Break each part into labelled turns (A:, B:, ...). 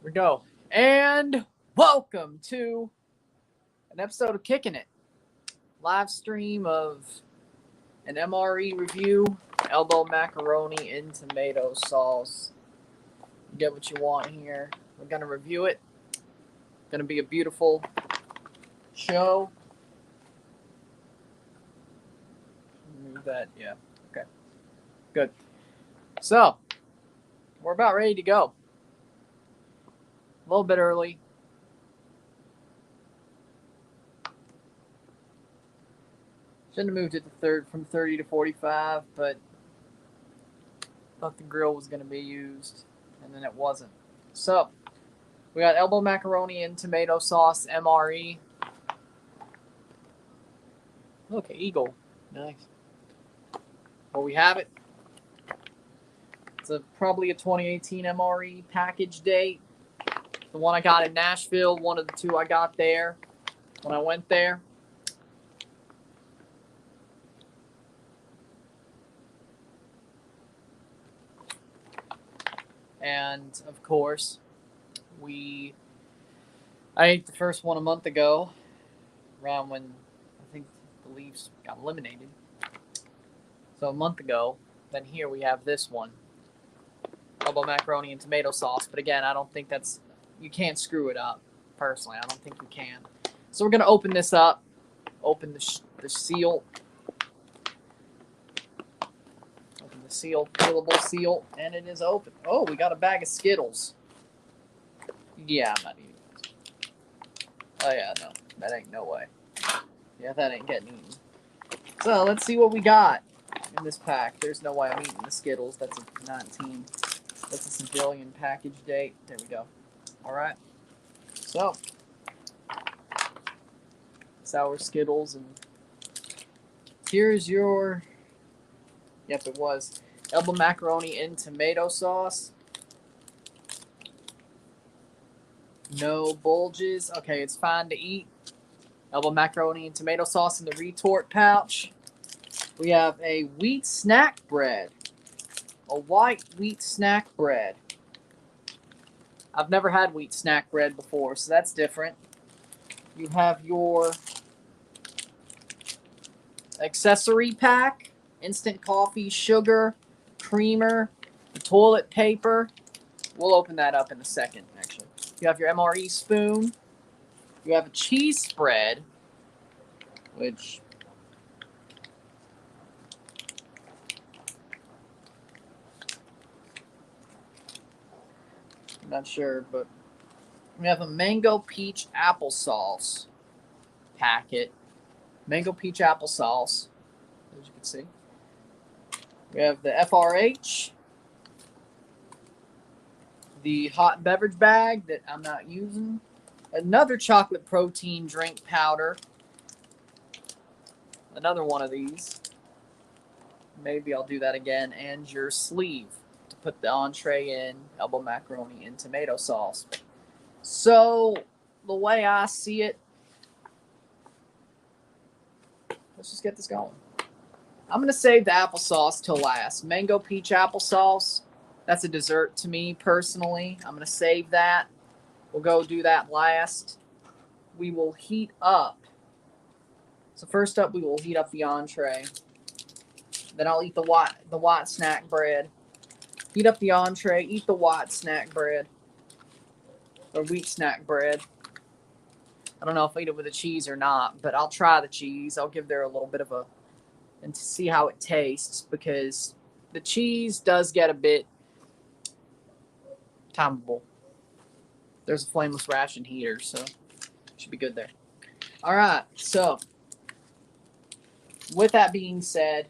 A: we go. And welcome to an episode of Kickin' It. Live stream of an MRE review. Elbow macaroni in tomato sauce. You get what you want here. We're going to review it. Going to be a beautiful show. Move that. Yeah. Okay. Good. So, we're about ready to go. A little bit early. Shouldn't have moved it to from 30 to 45, but thought the grill was going to be used, and then it wasn't. So, we got elbow macaroni and tomato sauce, MRE. Look, eagle. Nice. Well, we have it. It's probably a 2018 MRE package date. The one I got in Nashville, one of the two I got there when I went there. And, of course, I ate the first one a month ago, around when I think the Leafs got eliminated. So a month ago. Then here we have this one. Elbow macaroni and tomato sauce. But again, I don't think you can't screw it up, personally. I don't think you can. So we're going to open this up. Open the seal. Open the seal, peelable seal, and it is open. Oh, we got a bag of Skittles. Yeah, I'm not eating this. Oh, yeah, no. That ain't no way. Yeah, that ain't getting eaten. So, let's see what we got in this pack. There's no way I'm eating the Skittles. That's a 19. That's a civilian package date. There we go. All right. So, sour Skittles. And here's your... Yep, it was. Elbow macaroni in tomato sauce. No bulges. Okay, it's fine to eat. Elbow macaroni and tomato sauce in the retort pouch. We have a wheat snack bread. A white wheat snack bread. I've never had wheat snack bread before, so that's different. You have your accessory pack. Instant coffee, sugar, creamer, the toilet paper. We'll open that up in a second, actually. You have your MRE spoon. You have a cheese spread, which... I'm not sure, but... We have a mango peach applesauce packet. Mango peach applesauce, as you can see. We have the FRH. The hot beverage bag that I'm not using. Another chocolate protein drink powder. Another one of these. Maybe I'll do that again. And your sleeve to put the entree in, elbow macaroni and tomato sauce. So, the way I see it, let's just get this going. I'm going to save the applesauce till last. Mango peach applesauce. That's a dessert to me, personally. I'm going to save that. We'll go do that last. We will heat up. So first up, we will heat up the entree. Then I'll eat the white snack bread. Heat up the entree. Eat the white snack bread. Or wheat snack bread. I don't know if I eat it with the cheese or not, but I'll try the cheese. I'll give there a little bit of and to see how it tastes, because the cheese does get a bit timeable. There's a flameless ration heater, so should be good there. All right, so with that being said,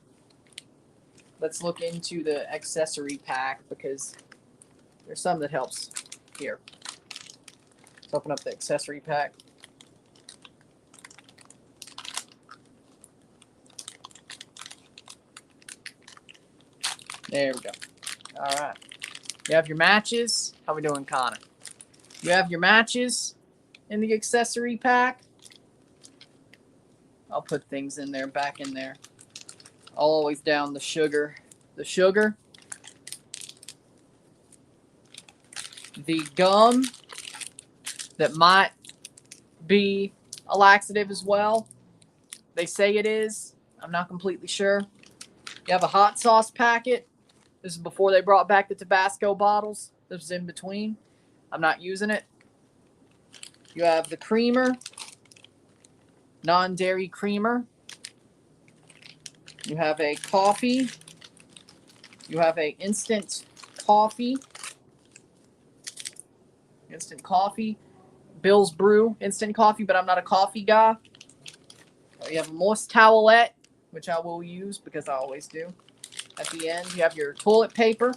A: let's look into the accessory pack, because there's some that helps here. Let's open up the accessory pack. There we go. All right. You have your matches. How we doing, Connor? You have your matches in the accessory pack. I'll put things in there, back in there. I'll always down the sugar. The sugar. The gum that might be a laxative as well. They say it is. I'm not completely sure. You have a hot sauce packet. This is before they brought back the Tabasco bottles. This was in between. I'm not using it. You have the creamer, non-dairy creamer. You have a coffee. You have a instant coffee. Instant coffee. Bill's Brew instant coffee, but I'm not a coffee guy. You have a moist towelette, which I will use because I always do. At the end, you have your toilet paper,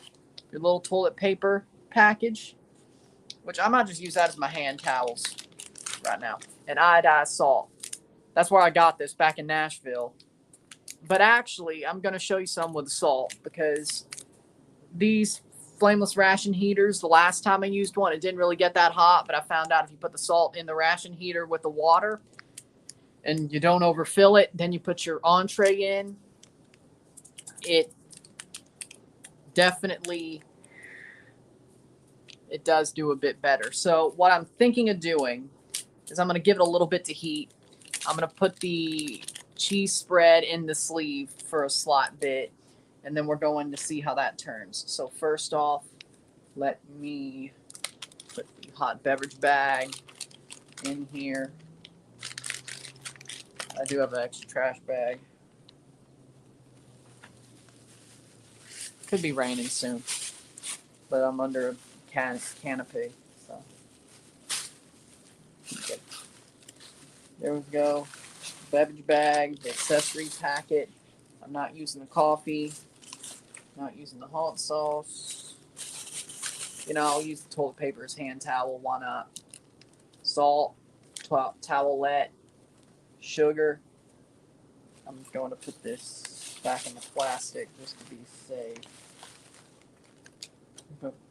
A: your little toilet paper package, which I might just use that as my hand towels right now. And iodized salt. That's where I got this back in Nashville. But actually, I'm going to show you some with the salt because these flameless ration heaters, the last time I used one, it didn't really get that hot, but I found out if you put the salt in the ration heater with the water and you don't overfill it, then you put your entree in, it definitely, it does do a bit better. So what I'm thinking of doing is I'm going to give it a little bit to heat. I'm going to put the cheese spread in the sleeve for a slot bit, and then we're going to see how that turns. So first off, let me put the hot beverage bag in here. I do have an extra trash bag. Could be raining soon, but I'm under a canopy, so. Okay. There we go. Beverage bag, the accessory packet. I'm not using the coffee. Not using the hot sauce. You know, I'll use the toilet paper as hand towel. Why not? Salt, towelette, sugar. I'm going to put this back in the plastic just to be safe.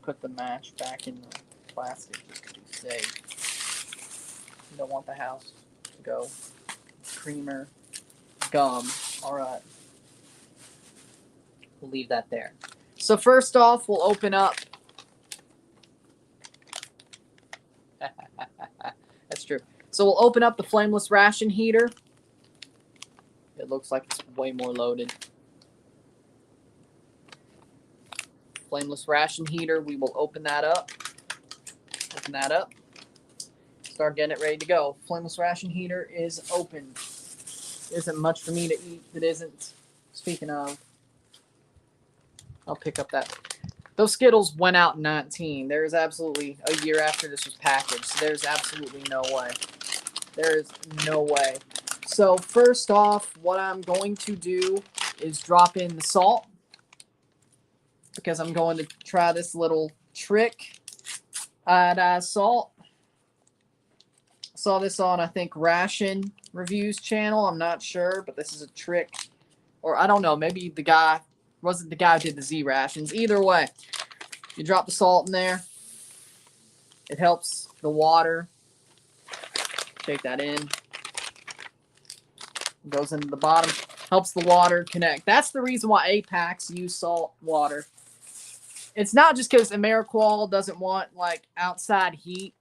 A: Put the match back in the plastic just to be safe. You don't want the house to go. Creamer, gum. All right. We'll leave that there. So first off, we'll open up. That's true. So we'll open up the flameless ration heater. It looks like it's way more loaded. Flameless ration heater. We will open that up. Open that up. Start getting it ready to go. Flameless ration heater is open. Isn't much for me to eat that isn't. Speaking of, I'll pick up that. Those Skittles went out in 19. There is absolutely a year after this was packaged. So there's absolutely no way. There is no way. So first off, what I'm going to do is drop in the salt because I'm going to try this little trick. Iodized salt. Saw this on, I think, Ration Reviews channel. I'm not sure, but this is a trick. Or I don't know, maybe the guy, wasn't the guy who did the Z rations. Either way, you drop the salt in there. It helps the water. Take that in. It goes into the bottom. Helps the water connect. That's the reason why Apex use salt water. It's not just because Ameriqual doesn't want like outside heat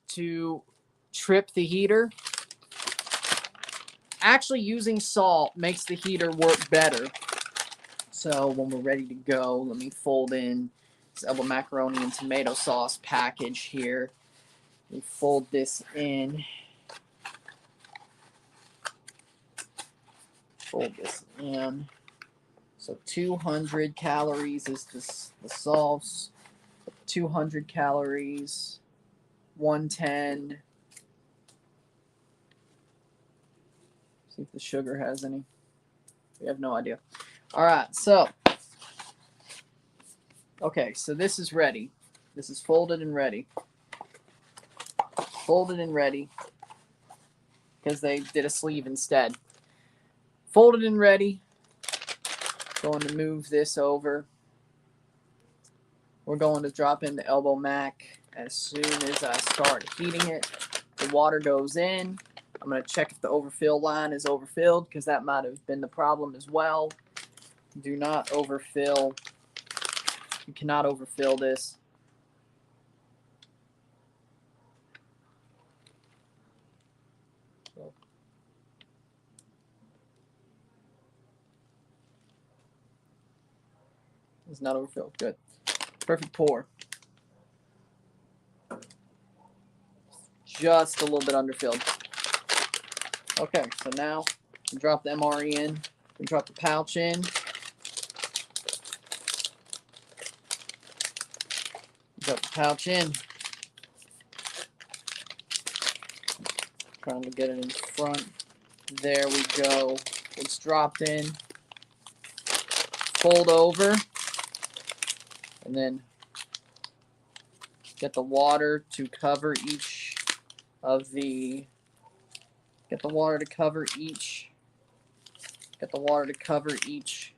A: to trip the heater. Actually, using salt makes the heater work better. So when we're ready to go, let me fold in this elbow macaroni and tomato sauce package here. We fold this in. Fold this in. So 200 calories is the sauce. 200 calories. 110. See if the sugar has any. We have no idea. All right, so. Okay, so this is ready. This is folded and ready. Folded and ready. Because they did a sleeve instead. Folded and ready. Going to move this over. We're going to drop in the elbow mac as soon as I start heating it. The water goes in. I'm going to check if the overfill line is overfilled because that might have been the problem as well. Do not overfill. You cannot overfill this. It's not overfilled. Good. Perfect pour. Just a little bit underfilled. Okay, so now we drop the MRE in. We drop the pouch in. Drop the pouch in. Trying to get it in front. There we go. It's dropped in. Fold over. And then get the water to cover each of the Get the water to cover each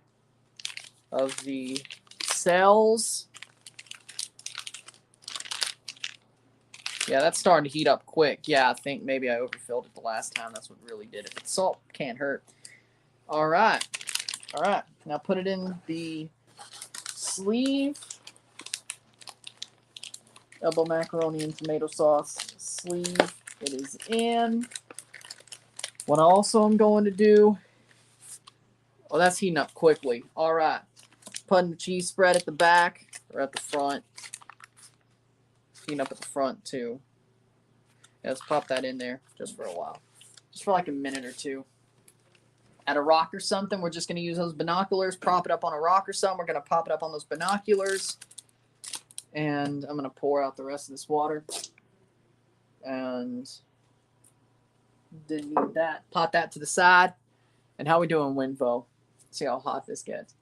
A: of the cells. Yeah, that's starting to heat up quick. Yeah, I think maybe I overfilled it the last time. That's what really did it. But salt can't hurt. All right. All right. Now put it in the sleeve. Elbow macaroni and tomato sauce sleeve. It is in. What also I'm going to do, oh, that's heating up quickly. All right. Putting the cheese spread at the back or at the front. Heating up at the front too. Yeah, let's pop that in there just for a while. Just for like a minute or two. At a rock or something, we're just going to use those binoculars, prop it up on a rock or something. We're going to pop it up on those binoculars. And I'm going to pour out the rest of this water. And didn't need that. Pot that to the side. And how we doing, Winvo? See how hot this gets.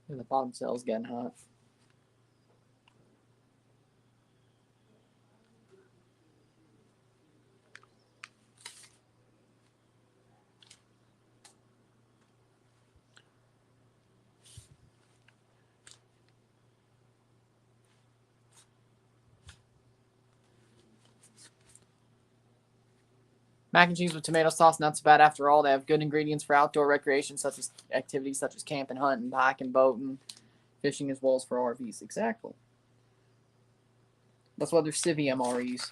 A: And the bottom cell's getting hot. Mac and cheese with tomato sauce, not so bad after all. They have good ingredients for outdoor recreation, such as activities such as camping, hunting, hiking, boating, fishing, as well as for RVs. Exactly. That's why they're civvy MREs.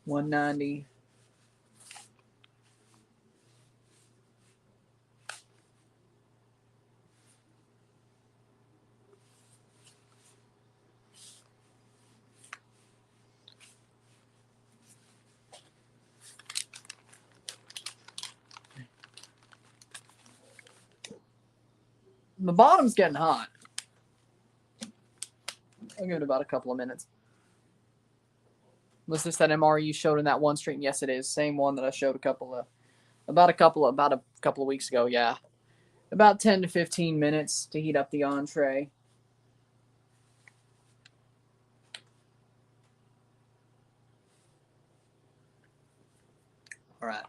A: $190. The bottom's getting hot. I'll give it about a couple of minutes. Was this that MRE you showed in that one stream? Yes, it is. Same one that I showed about a couple of weeks ago. Yeah, about 10 to 15 minutes to heat up the entree. All right,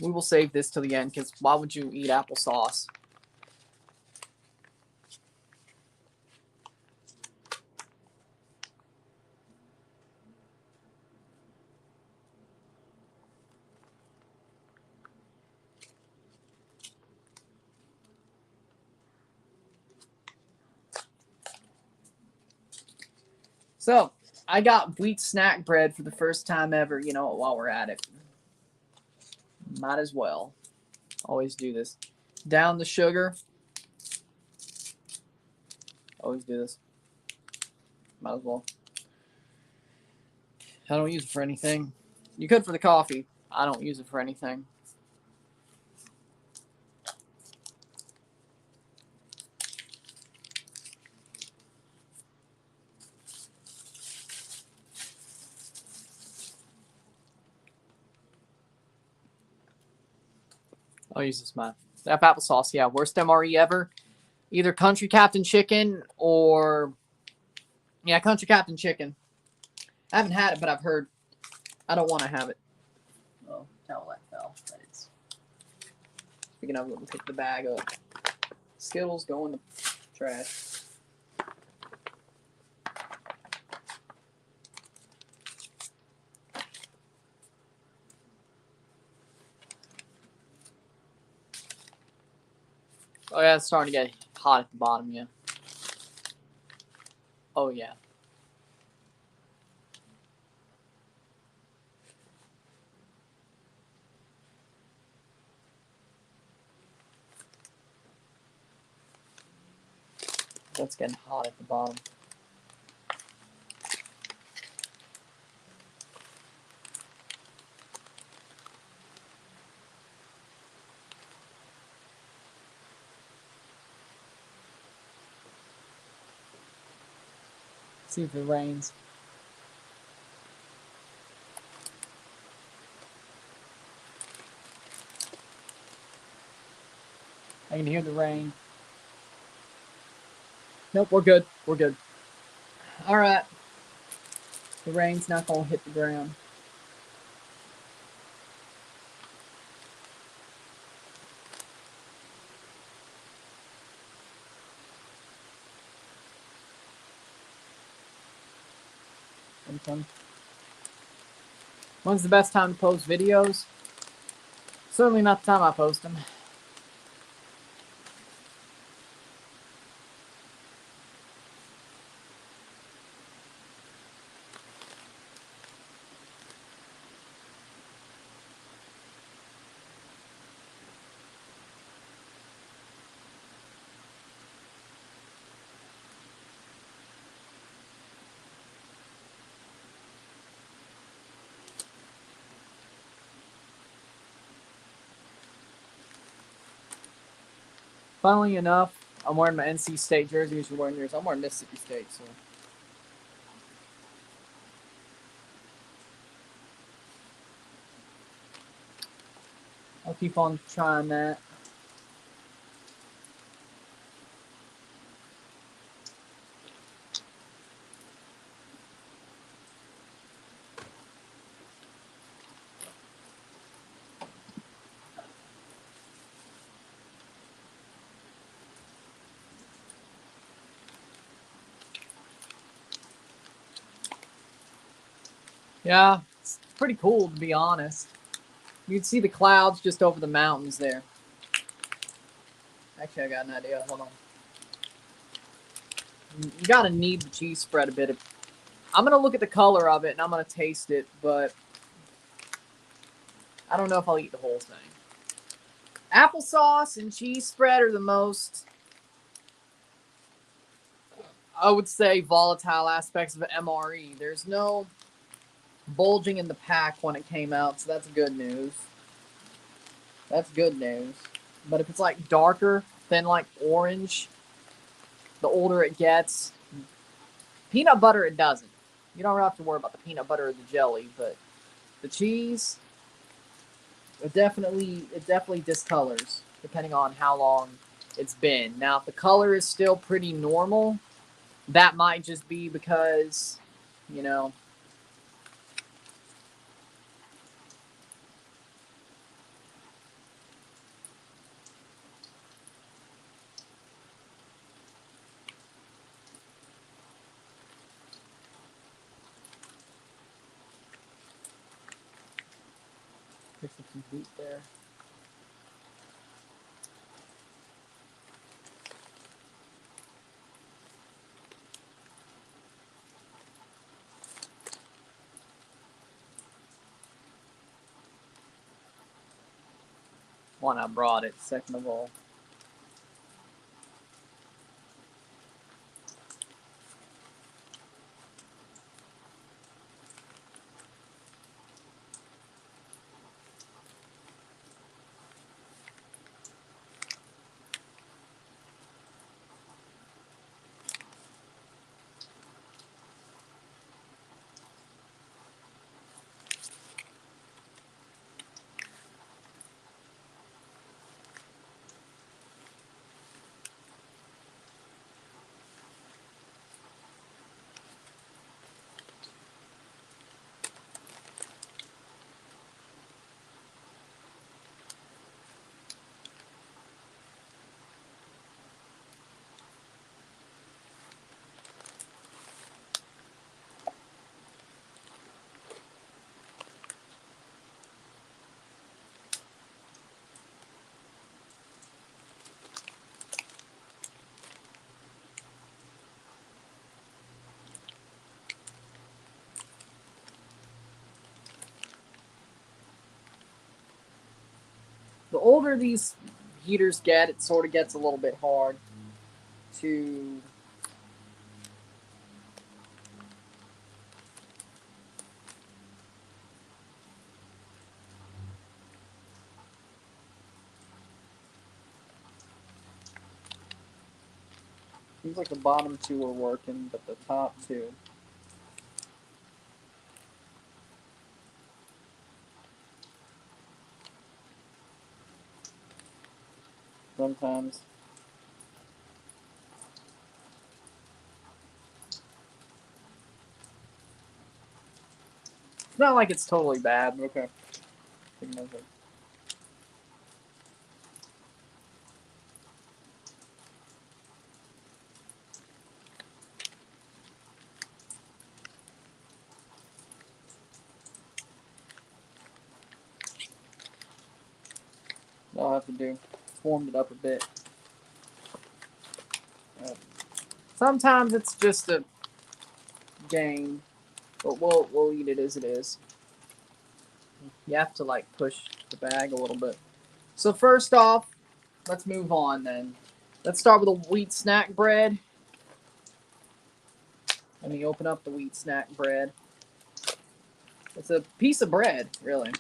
A: we will save this till the end because why would you eat applesauce? So, I got wheat snack bread for the first time ever. You know what, while we're at it. Might as well. Always do this. Down the sugar. Always do this. Might as well. I don't use it for anything. You could for the coffee. I don't use it for anything. I'll use this mine. That applesauce, yeah. Worst MRE ever. Either Country Captain Chicken or... Yeah, Country Captain Chicken. I haven't had it, but I've heard. I don't want to have it. Oh, towel that fell. But it's... Speaking of, let me pick the bag up. Skittles go in the trash. Oh yeah, it's starting to get hot at the bottom, yeah. Oh yeah. That's getting hot at the bottom. See if it rains. I can hear the rain. Nope, we're good. We're good. All right. The rain's not going to hit the ground. When's the best time to post videos? Certainly not the time I post them. Funnily enough, I'm wearing my NC State jersey as you're wearing yours. I'm wearing Mississippi State, so. I'll keep on trying that. Yeah, it's pretty cool to be honest. You can see the clouds just over the mountains there. Actually, I got an idea. Hold on. You gotta knead the cheese spread a bit. I'm gonna look at the color of it and I'm gonna taste it, but I don't know if I'll eat the whole thing. Applesauce and cheese spread are the most, I would say, volatile aspects of MRE. There's no bulging in the pack when it came out, so that's good news. That's good news. But if it's like darker than like orange, the older it gets. Peanut butter, it doesn't. You don't have to worry about the peanut butter or the jelly, but the cheese, it definitely discolors depending on how long it's been. Now, if the color is still pretty normal, that might just be because, you know, fix a few feet there. One, I brought it. Second of all, older these heaters get, it sort of gets a little bit hard to seems like the bottom two are working, but the top two. Sometimes. It's not like it's totally bad. Okay. I'll have to do. Warmed it up a bit. Sometimes it's just a game, but we'll eat it as it is. You have to like push the bag a little bit. So first off, let's move on then. Let's start with a wheat snack bread. Let me open up the wheat snack bread. It's a piece of bread, really,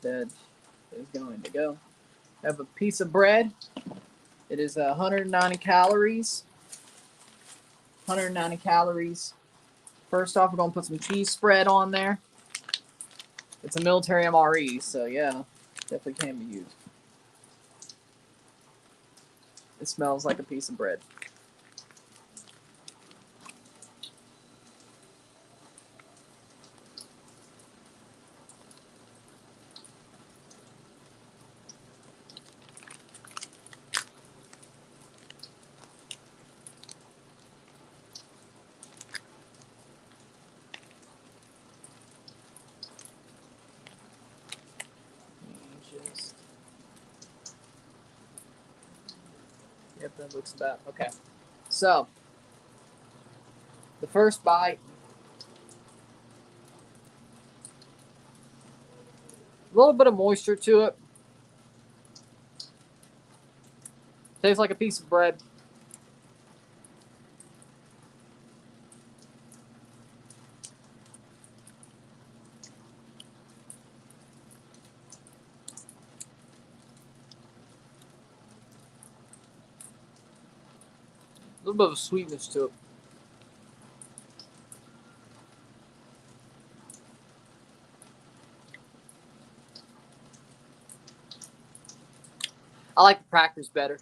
A: that is going to go. I have a piece of bread. It is 190 calories. 190 calories. First off, we're going to put some cheese spread on there. It's a military MRE, so yeah, definitely can be used. It smells like a piece of bread. Yep, that looks about okay. So, the first bite. A little bit of moisture to it. Tastes like a piece of bread. A little bit of sweetness to it. I like the crackers better.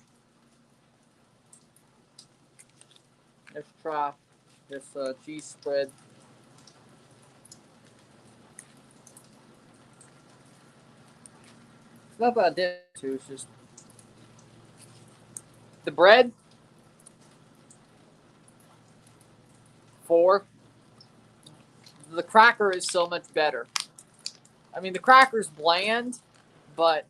A: Let's try this cheese spread. It's not that I did too. It's just the bread. 4. The cracker is so much better. I mean, the cracker's bland, but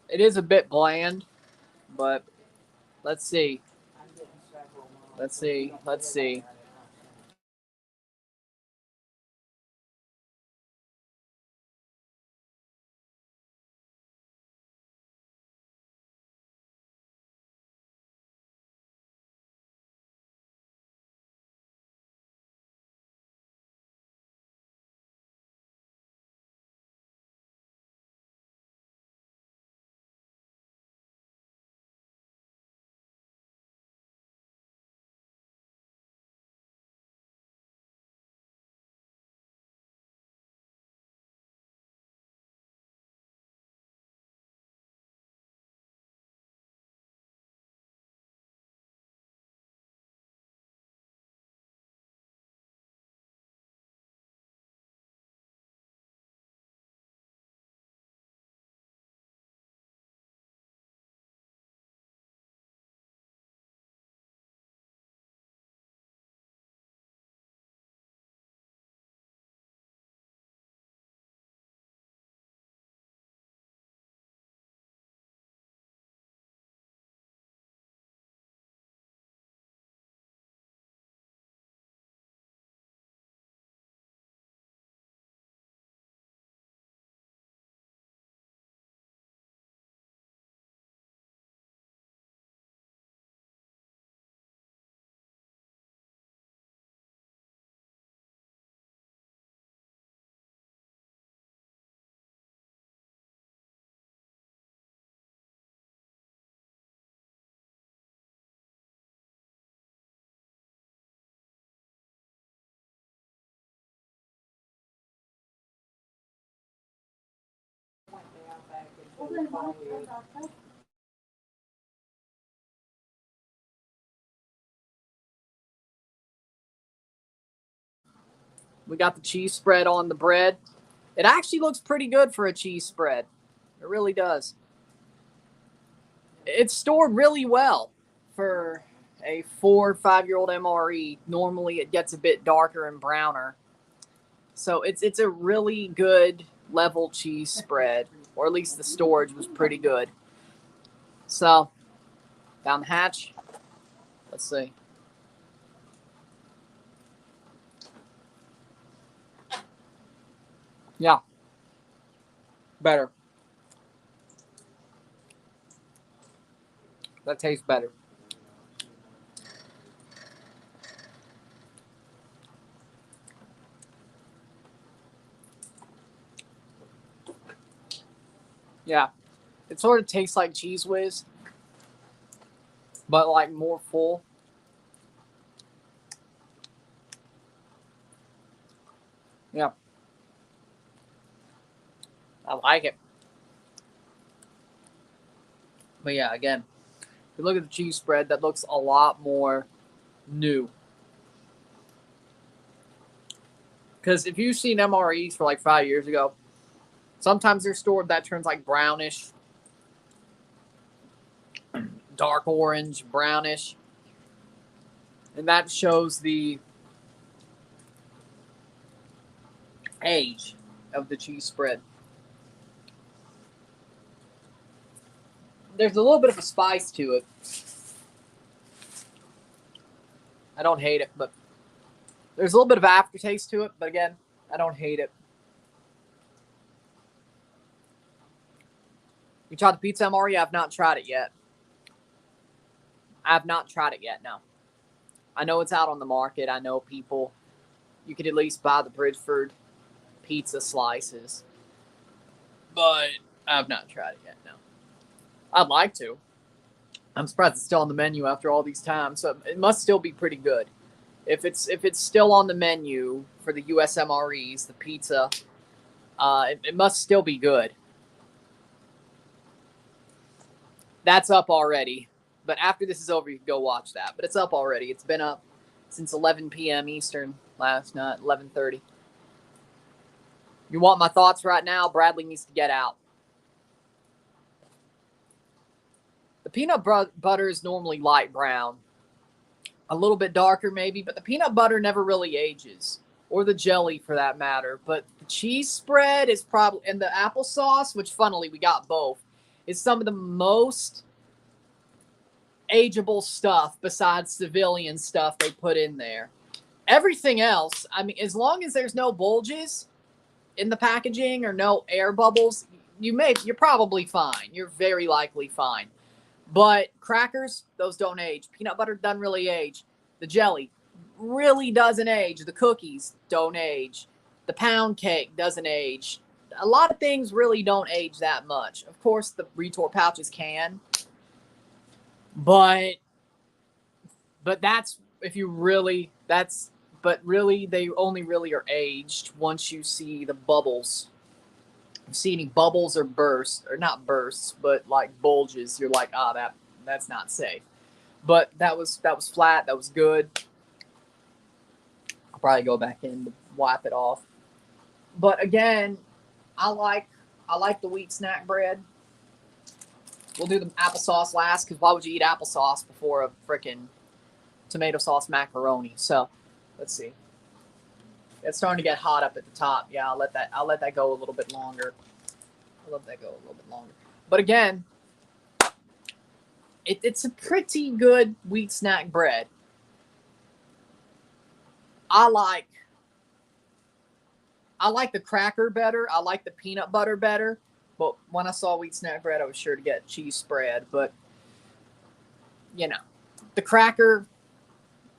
A: it is a bit bland. But let's see. Let's see. Let's see. We got the cheese spread on the bread. It actually looks pretty good for a cheese spread. It really does. It's stored really well for a 4 or 5 year old MRE. Normally it gets a bit darker and browner. So it's a really good level cheese spread, or at least the storage was pretty good. So down the hatch. Let's see. Yeah. Better. That tastes better. Yeah. It sort of tastes like Cheese Whiz, but like more full. Yeah. I like it. But yeah, again, if you look at the cheese spread, that looks a lot more new. Because if you've seen MREs for like 5 years ago, sometimes they're stored that turns like brownish, dark orange, brownish. And that shows the age of the cheese spread. There's a little bit of a spice to it. I don't hate it, but there's a little bit of aftertaste to it. But again, I don't hate it. You tried the pizza MRE? I've not tried it yet. I have not tried it yet, no. I know it's out on the market. I know people, you could at least buy the Bridgeford pizza slices. But I've not tried it yet, no. I'd like to. I'm surprised it's still on the menu after all these times. So it must still be pretty good. If it's still on the menu for the US MREs, the pizza, it must still be good. That's up already. But after this is over, you can go watch that. But it's up already. It's been up since 11 p.m. Eastern last night, 11:30. You want my thoughts right now? Bradley needs to get out. The peanut butter is normally light brown. A little bit darker maybe, but the peanut butter never really ages. Or the jelly for that matter. But the cheese spread is probably, and the applesauce, which funnily we got both, is some of the most ageable stuff besides civilian stuff they put in there. Everything else, I mean, as long as there's no bulges in the packaging or no air bubbles, you're probably fine. You're very likely fine. But crackers, those don't age. Peanut butter doesn't really age. The jelly really doesn't age. The cookies don't age. The pound cake doesn't age. A lot of things really don't age that much. Of course, the retort pouches can. But that's if you really but really they only really are aged once you see the bubbles. If you see any bubbles or bursts, or not bursts, but like bulges, you're like, that's not safe. But that was flat, that was good. I'll probably go back in to wipe it off. But again, I like the wheat snack bread. We'll do the applesauce last, because why would you eat applesauce before a frickin' tomato sauce macaroni? So, let's see. It's starting to get hot up at the top. Yeah, I'll let that go a little bit longer. But again, it's a pretty good wheat snack bread. I like the cracker better. I like the peanut butter better. But when I saw wheat snack bread, I was sure to get cheese spread. But, the cracker,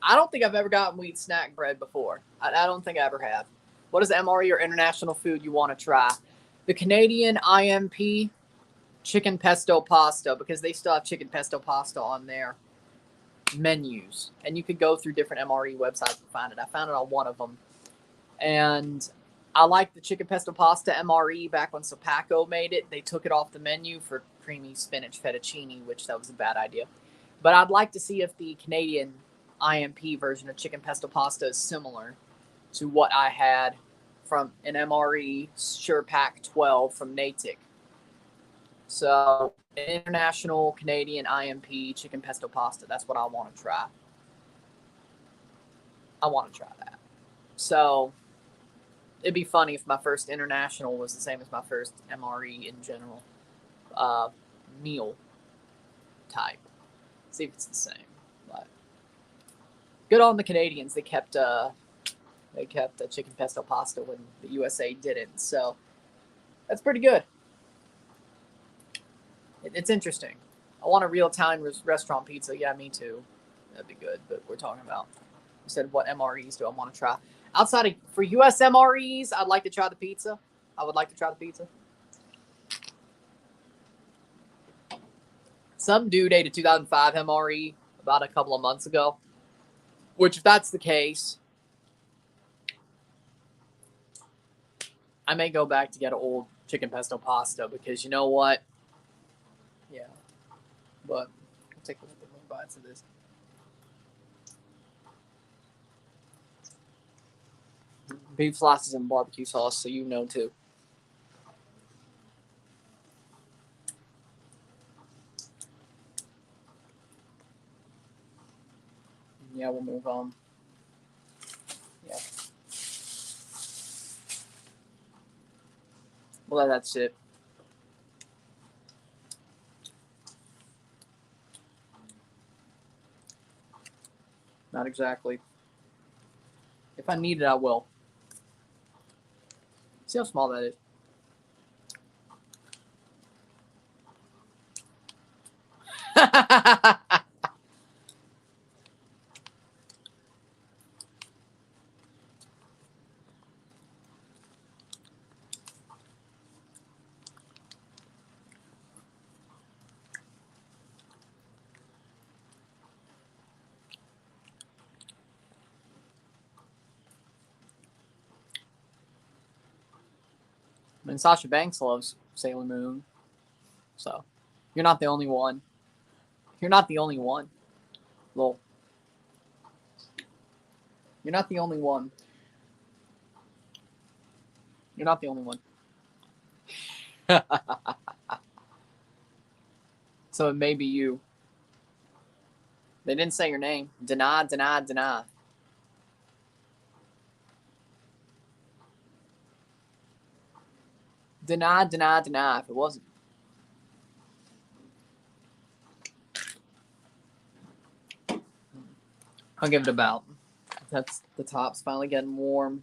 A: I don't think I've ever gotten wheat snack bread before. I don't think I ever have. What is MRE or international food you want to try? The Canadian IMP, chicken pesto pasta, because they still have chicken pesto pasta on their menus. And you could go through different MRE websites to find it. I found it on one of them. And I like the chicken pesto pasta MRE back when Sopaco made it. They took it off the menu for creamy spinach fettuccine, which that was a bad idea. But I'd like to see if the Canadian IMP version of chicken pesto pasta is similar to what I had from an MRE Sure Pack 12 from Natick. So, an international Canadian IMP chicken pesto pasta. That's what I want to try. I want to try that. So, it'd be funny if my first international was the same as my first MRE in general. Meal type. See if it's the same. But good on the Canadians. They kept the chicken pesto pasta when the USA didn't. So that's pretty good. It's interesting. I want a real Italian restaurant pizza. Yeah, me too. That'd be good. But we're talking about, you said, what MREs do I want to try? Outside of, for US MREs, I'd like to try the pizza. I would like to try the pizza. Some dude ate a 2005 MRE about a couple of months ago. Which, if that's the case, I may go back to get an old chicken pesto pasta because you know what? Yeah. But I'll take a look at more bites of this. Beef slices and barbecue sauce, so you know too. Yeah, we'll move on. Yeah. Well, that's it. Not exactly. If I need it, I will. See how small that is. I mean, Sasha Banks loves Sailor Moon. So, you're not the only one. You're not the only one. Lol. You're not the only one. You're not the only one. So it may be you. They didn't say your name. Deny, deny, deny. Deny, deny, deny if it wasn't. I'll give it about. That's the top's finally getting warm.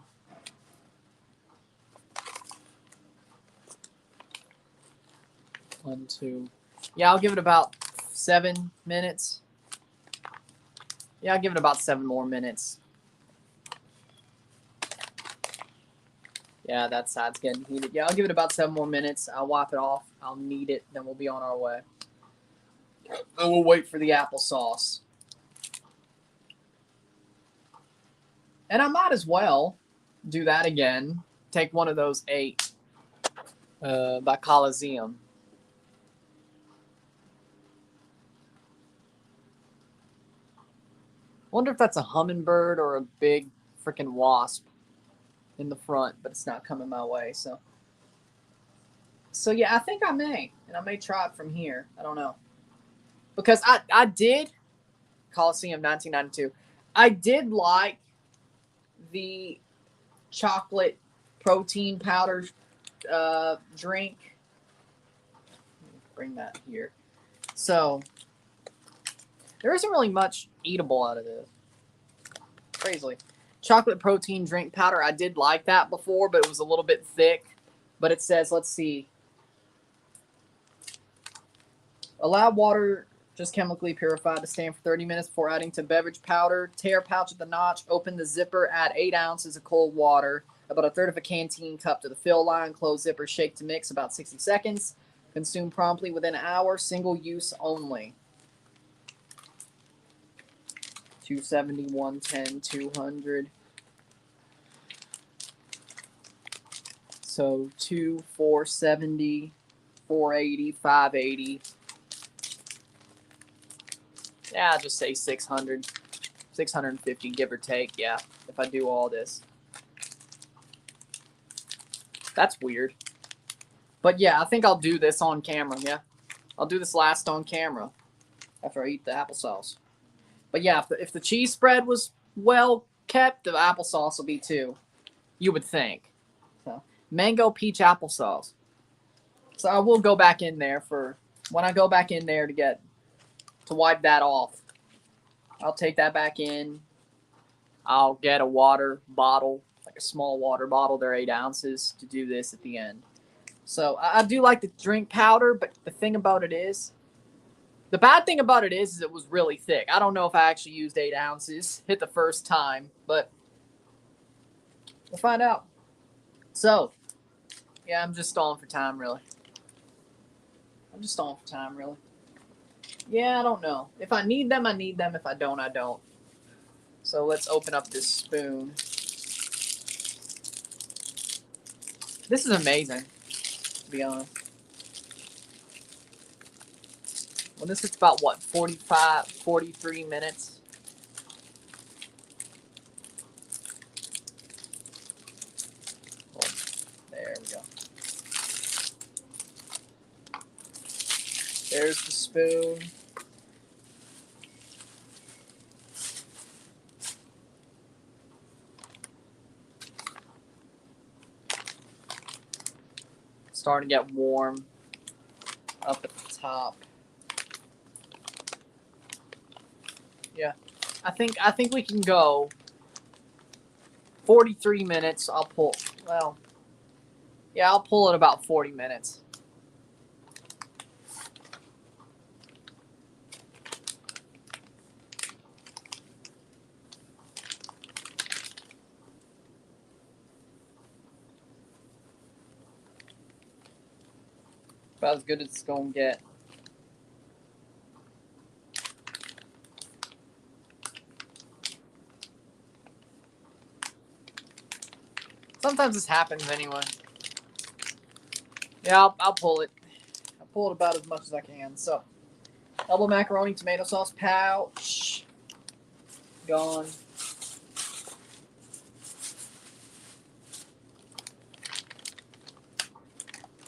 A: One, two. Yeah, I'll give it about 7 minutes. Yeah, I'll give it about 7 more minutes. Yeah, that side's getting heated. Yeah, I'll give it about 7 more minutes. I'll wipe it off. I'll knead it. Then we'll be on our way. And we'll wait for the applesauce. And I might as well do that again. Take one of those 8 by Coliseum. Wonder if that's a hummingbird or a big freaking wasp in the front, but it's not coming my way. So yeah, I think I may, and I may try it from here. I don't know, because I did Coliseum 1992. I did like the chocolate protein powder drink. Bring that here. So there isn't really much eatable out of this. Crazily. Chocolate protein drink powder. I did like that before, but it was a little bit thick. But it says, let's see. Allow water just chemically purified to stand for 30 minutes before adding to beverage powder. Tear pouch at the notch. Open the zipper. Add 8 ounces of cold water. About 1/3 of a canteen cup to the fill line. Close zipper. Shake to mix. About 60 seconds. Consume promptly within an hour. Single use only. 270, 110, 200. So 2, 470, 480, 580. Yeah, I'll just say 600, 650, give or take. Yeah, if I do all this. That's weird. But yeah, I think I'll do this on camera. Yeah, I'll do this last on camera after I eat the applesauce. But yeah, if the cheese spread was well kept, the applesauce will be too. You would think. So mango peach applesauce. So I will go back in there for when I go back in there to wipe that off. I'll take that back in. I'll get a water bottle, like a small water bottle. They're 8 ounces to do this at the end. So I do like the drink powder, but the thing about it is, the bad thing about it is it was really thick. I don't know if I actually used 8 ounces hit the first time, but we'll find out. So, yeah, I'm just stalling for time, really. Yeah, I don't know. If I need them, I need them. If I don't, I don't. So let's open up this spoon. This is amazing, to be honest. Well, this is about, what, 45, 43 minutes? Oh, there we go. There's the spoon. Starting to get warm up at the top. Yeah, I think we can go 43 minutes. I'll pull it about 40 minutes. About as good as it's gonna get. Sometimes this happens anyway. Yeah, I'll pull it. I'll pull it about as much as I can. So, double macaroni tomato sauce pouch. Gone.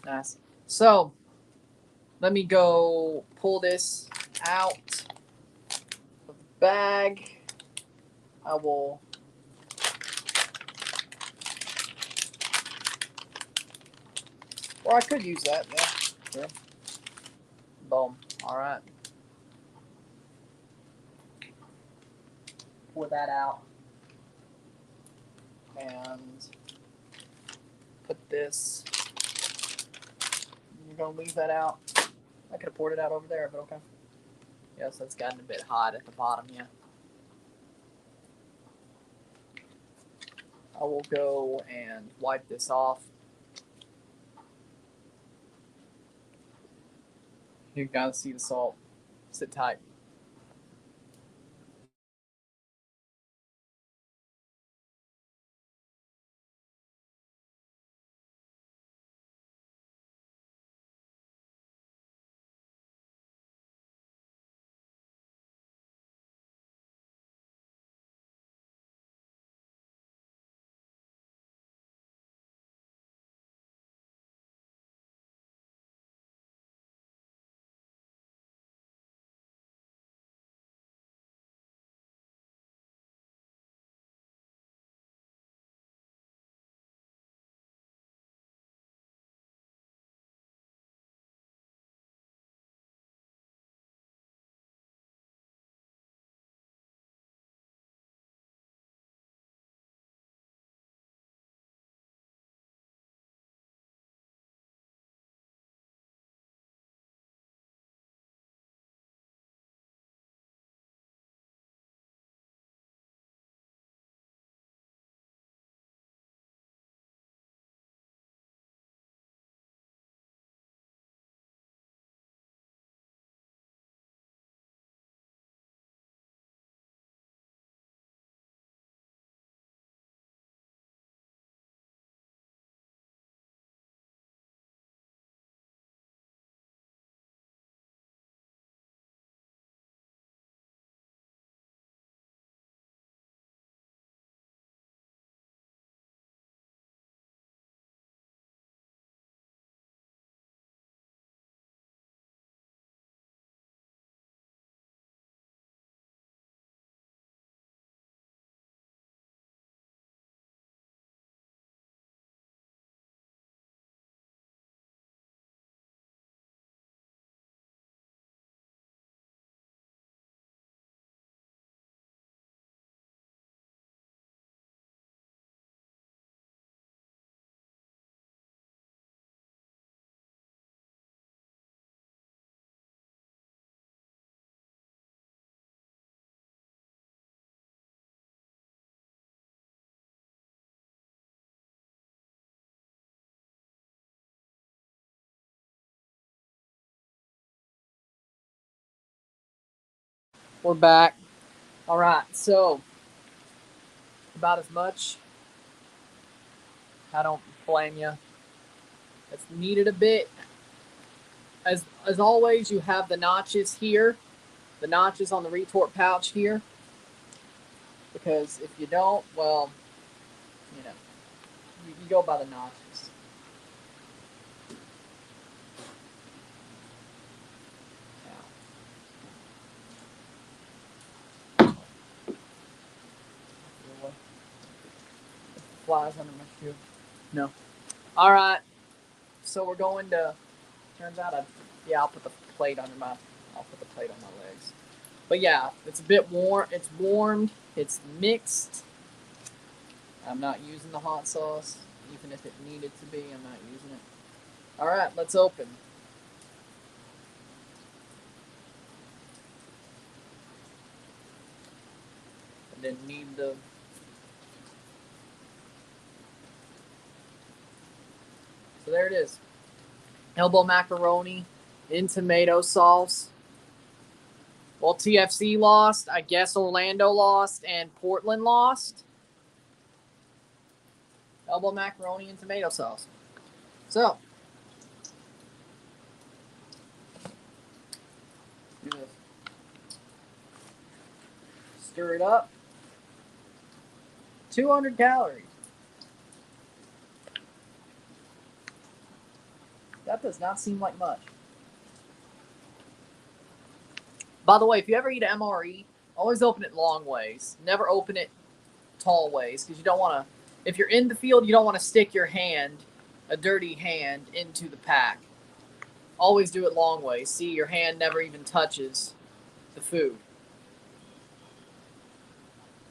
A: Nice. So, let me go pull this out of the bag. I will. Or I could use that. Yeah. Sure. Boom. All right. Pour that out. And put this. You're going to leave that out. I could have poured it out over there, but okay. Yes, that's gotten a bit hot at the bottom, yeah. I will go and wipe this off. You gotta see the salt. Sit tight. We're back. All right, so about as much. I don't blame you. It's needed a bit. As always, you have the notches here, the notches on the retort pouch here. Because if you don't, well, you know, you go by the notches. Flies under my shoe. No. All right. So we're going to. Turns out, I'll put the plate under my. I'll put the plate on my legs. But yeah, it's a bit warm. It's warmed. It's mixed. I'm not using the hot sauce, even if it needed to be. I'm not using it. All right, let's open. I didn't need the. So there it is. Elbow macaroni in tomato sauce. Well, TFC lost. I guess Orlando lost and Portland lost. Elbow macaroni and tomato sauce. So, do this. Stir it up. 200 calories. That does not seem like much. By the way, if you ever eat an MRE, always open it long ways. Never open it tall ways because you don't want to. If you're in the field, you don't want to stick your hand, a dirty hand, into the pack. Always do it long ways. See, your hand never even touches the food.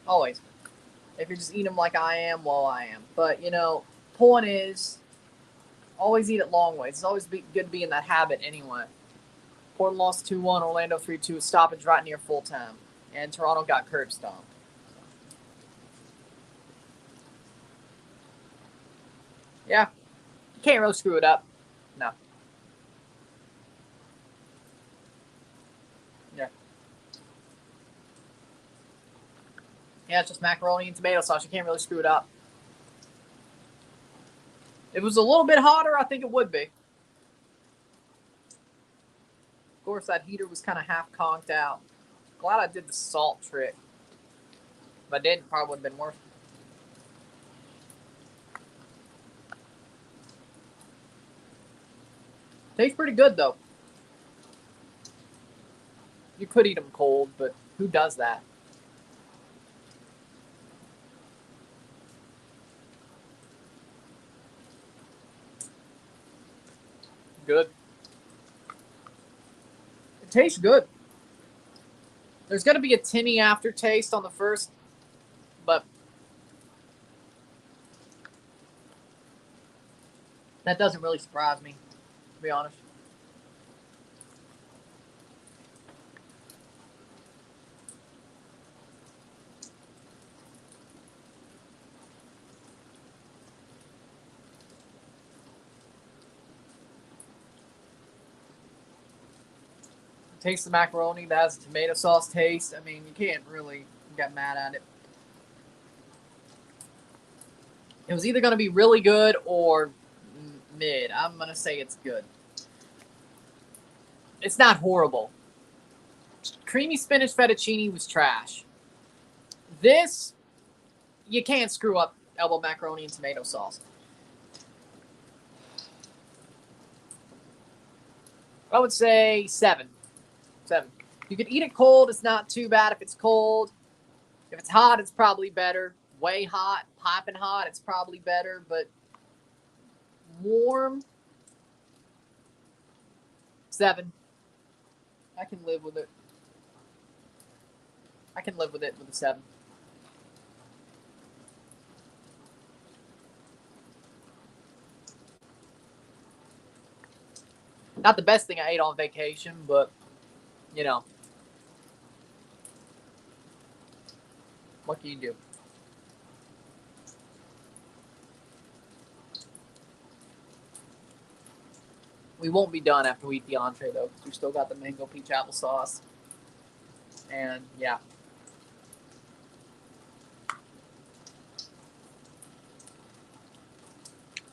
A: Always. If you're just eating them like I am, well, I am. But, point is, always eat it long ways. It's always good to be in that habit anyway. Portland lost 2-1, Orlando 3-2, stoppage right near full time. And Toronto got curb stomped. Yeah. You can't really screw it up. No. Yeah. Yeah, it's just macaroni and tomato sauce. You can't really screw it up. If it was a little bit hotter, I think it would be. Of course, that heater was kind of half conked out. Glad I did the salt trick. If I didn't, probably would have been worse. Tastes pretty good, though. You could eat them cold, but who does that? Good. It tastes good. There's going to be a tinny aftertaste on the first, but that doesn't really surprise me, to be honest. Taste the macaroni that has a tomato sauce taste. I mean, you can't really get mad at it. It was either going to be really good or mid. I'm going to say it's good. It's not horrible. Creamy spinach fettuccine was trash. This, you can't screw up elbow macaroni and tomato sauce. I would say 7. 7. You could eat it cold. It's not too bad if it's cold. If it's hot, it's probably better. Way hot, piping hot, it's probably better. But warm, 7. I can live with it. I can live with it with a 7. Not the best thing I ate on vacation, but, what can you do? We won't be done after we eat the entree, though, because we still got the mango peach applesauce And yeah.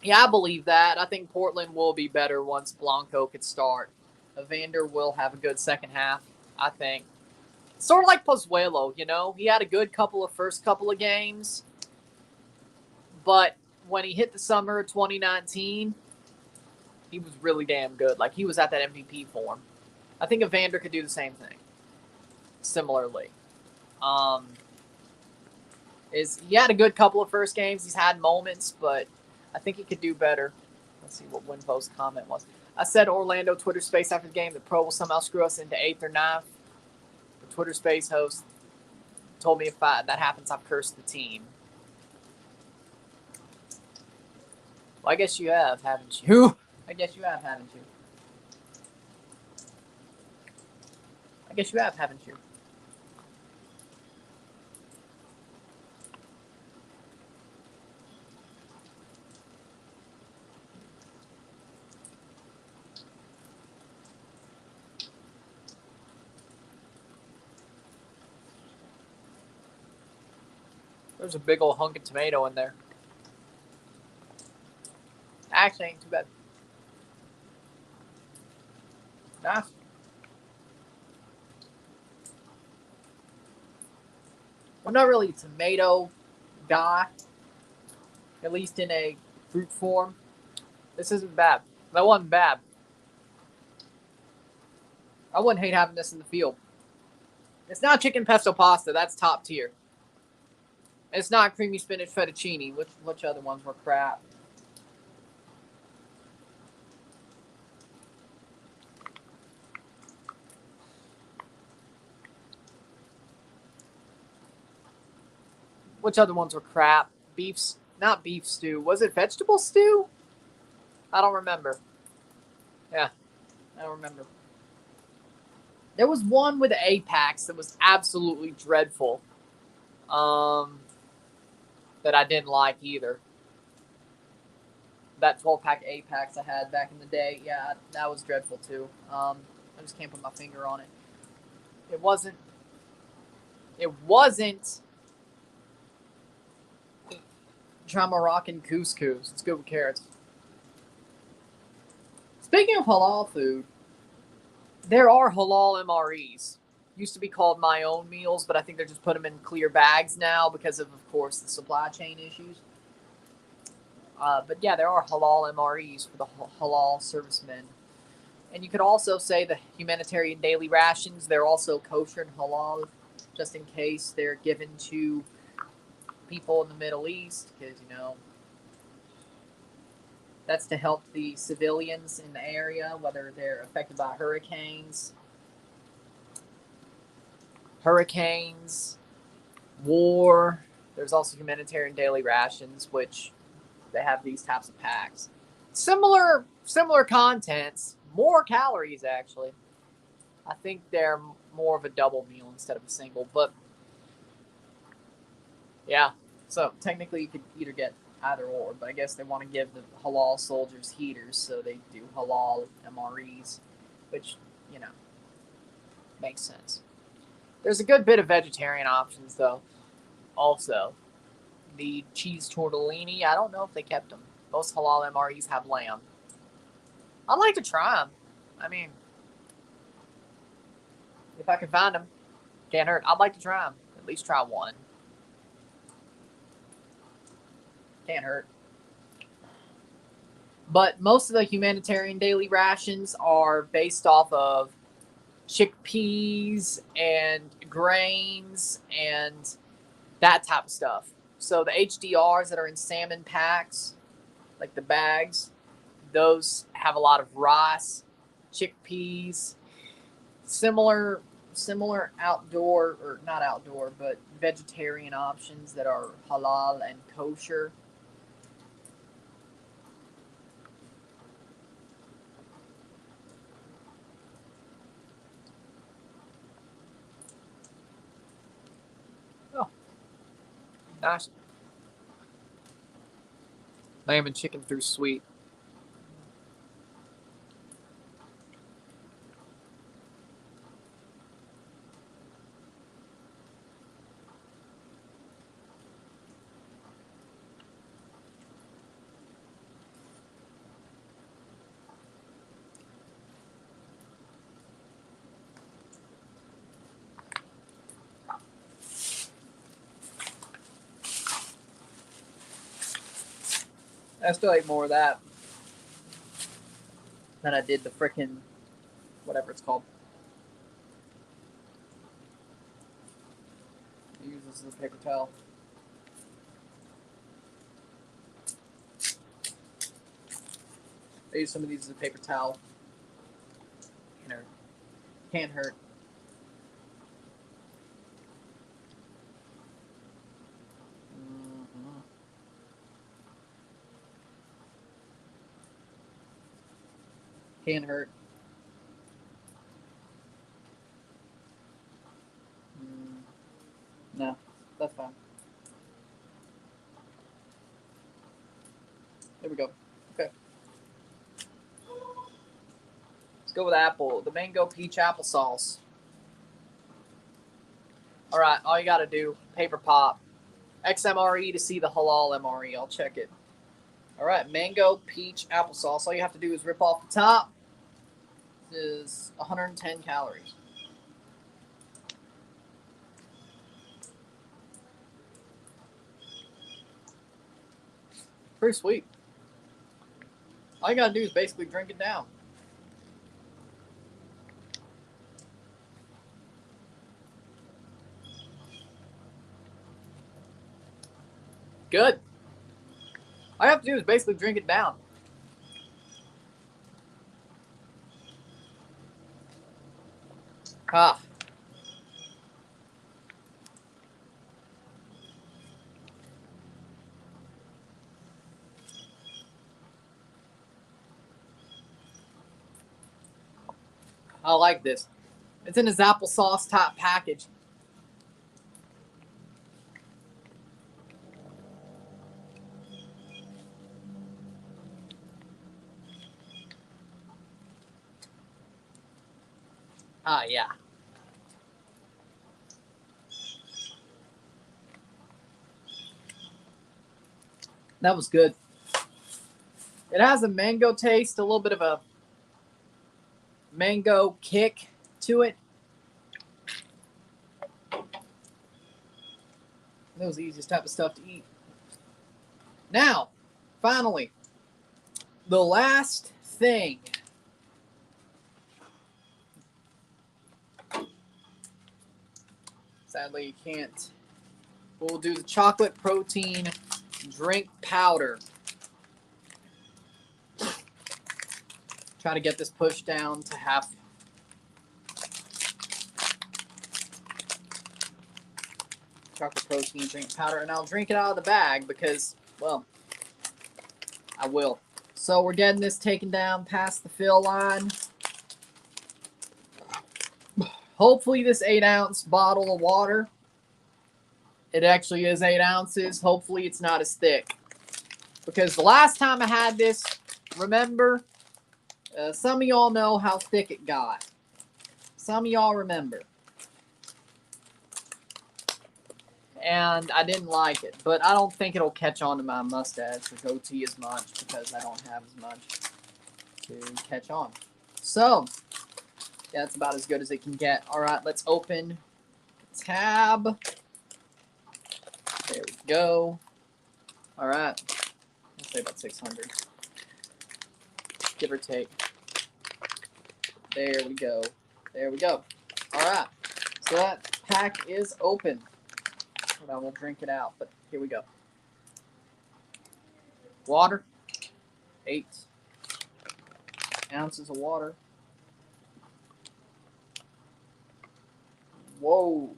A: Yeah, I believe that. I think Portland will be better once Blanco could start. Evander will have a good second half, I think. Sort of like Pozuelo, you know? He had a good first couple of games, but when he hit the summer of 2019, he was really damn good. Like, he was at that MVP form. I think Evander could do the same thing, similarly. He had a good couple of first games. He's had moments, but I think he could do better. Let's see what Winpo's comment was. I said Orlando Twitter Space after the game that Pro will somehow screw us into 8th or 9th. The Twitter Space host told me if that happens, I've cursed the team. Well, I guess you have, haven't you? I guess you have, haven't you? I guess you have, haven't you? There's a big old hunk of tomato in there. Actually, ain't too bad. Nice. I'm not really a tomato guy, at least in a fruit form. This isn't bad. That wasn't bad. I wouldn't hate having this in the field. It's not chicken pesto pasta. That's top tier. It's not creamy spinach fettuccine. Which other ones were crap? Which other ones were crap? Not beef stew. Was it vegetable stew? I don't remember. Yeah, I don't remember. There was one with Apex that was absolutely dreadful. That I didn't like either. That 12-pack Apex I had back in the day, yeah, that was dreadful too. I just can't put my finger on it. It wasn't Moroccan couscous. It's good with carrots. Speaking of halal food, there are halal MREs. Used to be called My Own Meals, but I think they're just put them in clear bags now because of course, the supply chain issues. But yeah, there are halal MREs for the halal servicemen. And you could also say the humanitarian daily rations, they're also kosher and halal, just in case they're given to people in the Middle East, because, you know, that's to help the civilians in the area, whether they're affected by hurricanes, war. There's also humanitarian daily rations, which they have these types of packs. Similar contents, more calories actually. I think they're more of a double meal instead of a single, but yeah. So technically you could either get either or, but I guess they want to give the halal soldiers heaters, so they do halal MREs, which, you know, makes sense. There's a good bit of vegetarian options though. Also, the cheese tortellini, I don't know if they kept them. Most halal MREs have lamb. I'd like to try them. I mean, if I can find them, can't hurt. I'd like to try them. At least try one. Can't hurt. But most of the humanitarian daily rations are based off of chickpeas and grains and that type of stuff. So the HDRs that are in salmon packs, like the bags, those have a lot of rice, chickpeas, similar outdoor, or not outdoor, but vegetarian options that are halal and kosher. Oh, nice. Lamb and chicken through sweet. I still ate more of that than I did the frickin' whatever it's called. I use this as a paper towel. I use some of these as a paper towel. Can't hurt. Can't hurt. No, that's fine. There we go. Okay. Let's go with apple. The mango peach applesauce. All right, all you got to do, paper pop. XMRE to see the halal MRE. I'll check it. All right, mango peach applesauce. All you have to do is rip off the top. This is 110 calories. Pretty sweet. All you gotta do is basically drink it down. Good. All you have to do is basically drink it down. Ah. I like this. It's in his applesauce type package. Ah, yeah. That was good. It has a mango taste, a little bit of a mango kick to it. That was the easiest type of stuff to eat. Now, finally, the last thing. Sadly, you can't. We'll do the chocolate protein drink powder. Try to get this pushed down to half. Chocolate protein drink powder, and I'll drink it out of the bag because, well, I will. So we're getting this taken down past the fill line. Hopefully this 8-ounce bottle of water, it actually is 8 ounces. Hopefully it's not as thick. Because the last time I had this, remember, some of y'all know how thick it got. Some of y'all remember. And I didn't like it. But I don't think it'll catch on to my mustache or goatee as much because I don't have as much to catch on. So, yeah, that's about as good as it can get. All right, let's open tab. There we go. All right. Let's say about 600. Give or take. There we go. There we go. All right. So that pack is open. And I will drink it out, but here we go. Water. 8 ounces of water. Whoa.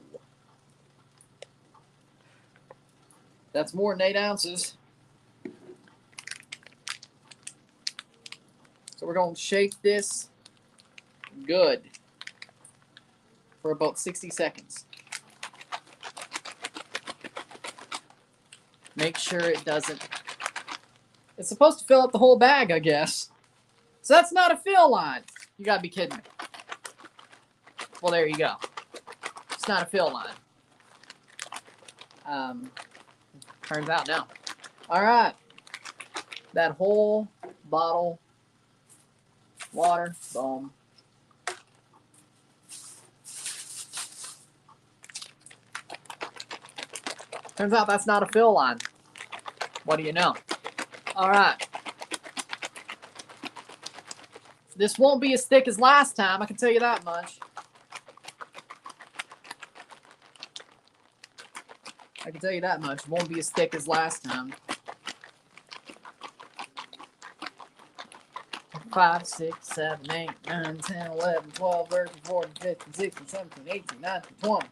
A: That's more than 8 ounces. So we're going to shake this good for about 60 seconds. Make sure it doesn't. It's supposed to fill up the whole bag, I guess. So that's not a fill line. You gotta be kidding me. Well, there you go. It's not a fill line. Turns out no. All right. That whole bottle water. Boom. Turns out that's not a fill line. What do you know? All right. This won't be as thick as last time, I can tell you that much. I can tell you that much. It won't be as thick as last time. 5, 6, 7, 8, 9, 10, 11, 12, 13, 14, 15, 16, 17, 18, 19, 20.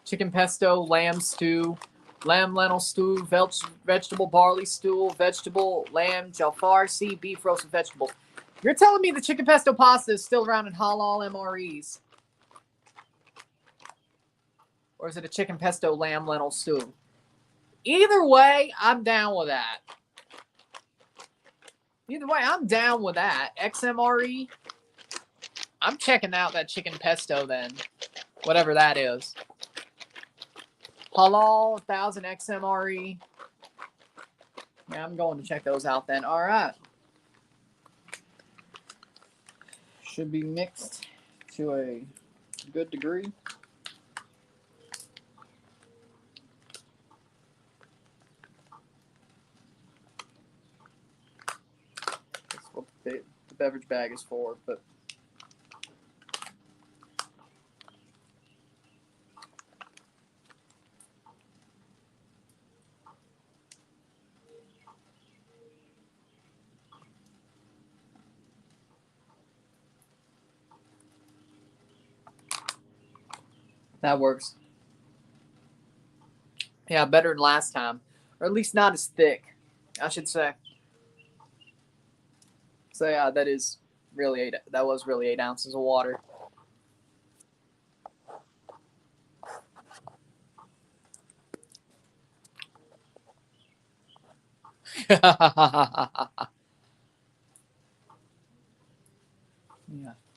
A: Chicken pesto, lamb stew, lamb lentil stew, vegetable barley stew, vegetable lamb jalfarsi, beef roasted vegetables. You're telling me the chicken pesto pasta is still around in halal MREs? Or is it a chicken pesto lamb lentil stew? Either way, I'm down with that. Either way, I'm down with that. XMRE, I'm checking out that chicken pesto then. Whatever that is. Halal, 1000 XMRE. Yeah, I'm going to check those out then. All right. Should be mixed to a good degree. That's what the beverage bag is for, but that works. Yeah, better than last time. Or at least not as thick, I should say. So yeah, that was really 8 ounces of water. Yeah,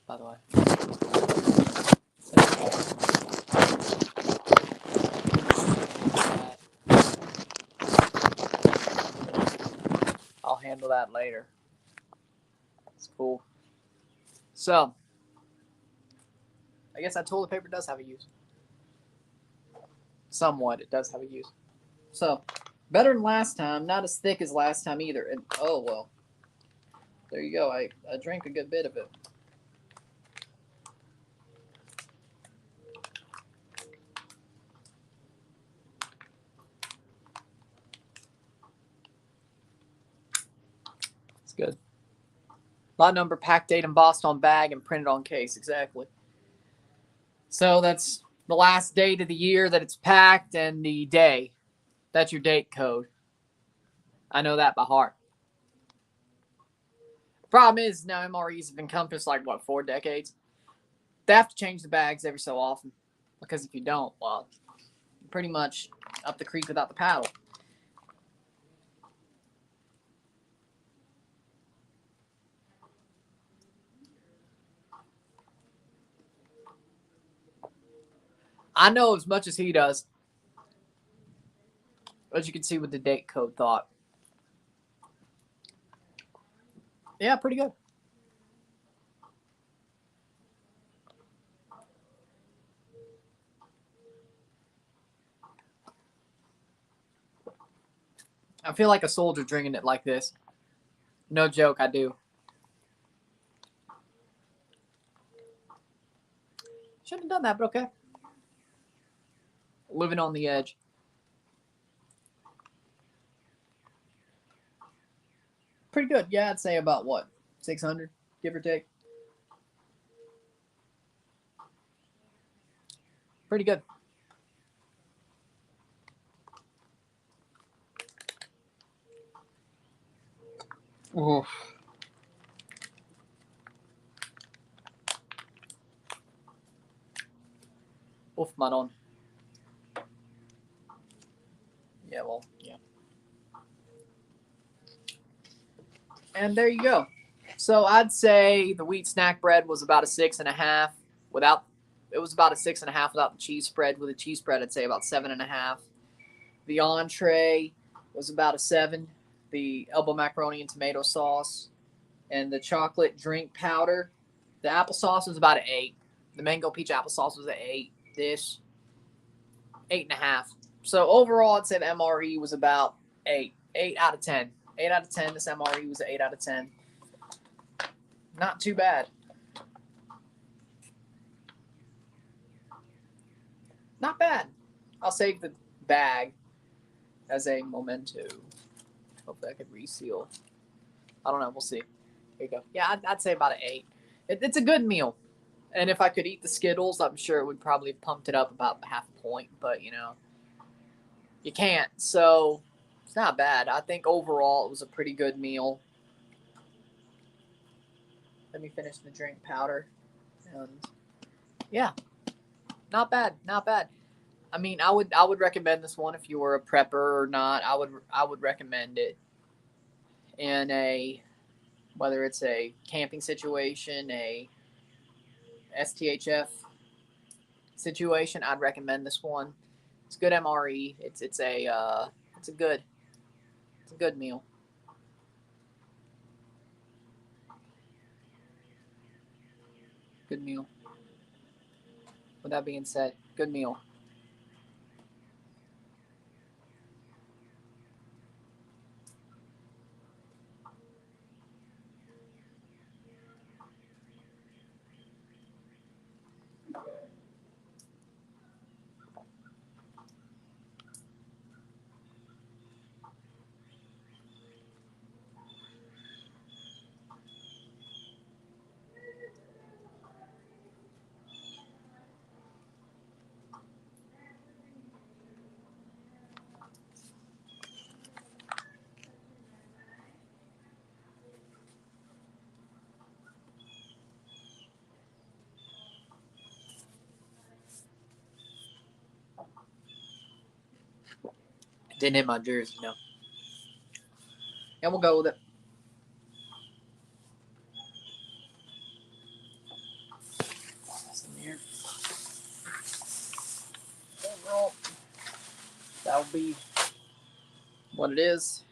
A: by the way. I'll handle that later. It's cool. So, I guess that toilet paper does have a use. Somewhat, it does have a use. So, better than last time. Not as thick as last time either. And oh well. There you go. I drank a good bit of it. It's good. Lot number, pack date embossed on bag and printed on case. Exactly. So that's the last date of the year that it's packed and the day. That's your date code. I know that by heart. Problem is now MREs have encompassed like what, 4 decades? They have to change the bags every so often. Because if you don't, well, you're pretty much up the creek without the paddle. I know as much as he does. As you can see with the date code thought. Yeah, pretty good. I feel like a soldier drinking it like this. No joke, I do. Shouldn't have done that, but okay. Living on the edge. Pretty good. Yeah, I'd say about what? 600, give or take. Pretty good. Oof. Wolff, Manon. Yeah, well, yeah. And there you go. So I'd say the wheat snack bread was about a 6.5 without. It was about a 6.5 without the cheese spread. With the cheese spread, I'd say about 7.5. The entree was about a 7. The elbow macaroni and tomato sauce, and the chocolate drink powder. The applesauce was about an 8. The mango peach applesauce was an 8-ish, 8.5. So overall, I'd say the MRE was about 8 out of 10. 8 out of 10. This MRE was an 8 out of 10. Not too bad. Not bad. I'll save the bag as a memento. Hopefully I could reseal. I don't know. We'll see. Here you go. Yeah, I'd say about an 8. It's a good meal. And if I could eat the Skittles, I'm sure it would probably have pumped it up about half a point. But, you know, you can't. So it's not bad. I think overall it was a pretty good meal. Let me finish the drink powder. And yeah, not bad. Not bad. I mean, I would recommend this one if you were a prepper or not. I would recommend it in whether it's a camping situation, a STHF situation. I'd recommend this one. It's good MRE. It's a good meal. Good meal. With that being said, good meal. Didn't hit my jersey, no. And we'll go with it. That'll be what it is.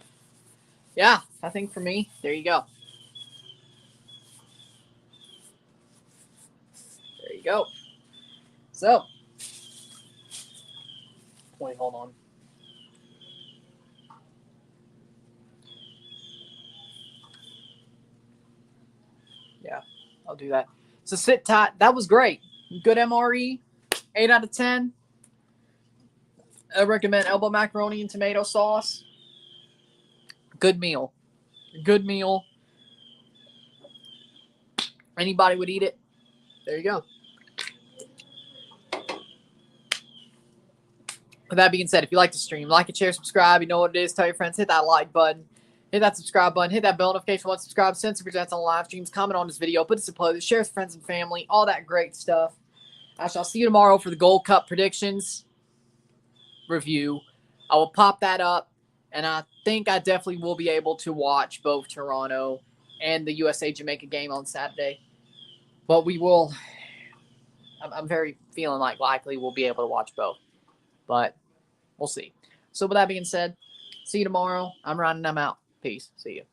A: Yeah, I think for me, there you go. There you go. So, wait, hold on. Yeah, I'll do that. So sit tight. That was great. Good MRE. 8 out of 10. I recommend elbow macaroni and tomato sauce. Good meal. Good meal. Anybody would eat it. There you go. With that being said, if you like the stream, like and share, subscribe. You know what it is. Tell your friends. Hit that like button. Hit that subscribe button. Hit that bell notification once subscribe. Send some presents on live streams. Comment on this video. Put this in play. Share with friends and family. All that great stuff. I shall see you tomorrow for the Gold Cup predictions review. I will pop that up. And I think I definitely will be able to watch both Toronto and the USA-Jamaica game on Saturday. But we will. I'm very feeling like likely we'll be able to watch both. But we'll see. So with that being said, see you tomorrow. I'm Ryan and I'm out. Peace. See you.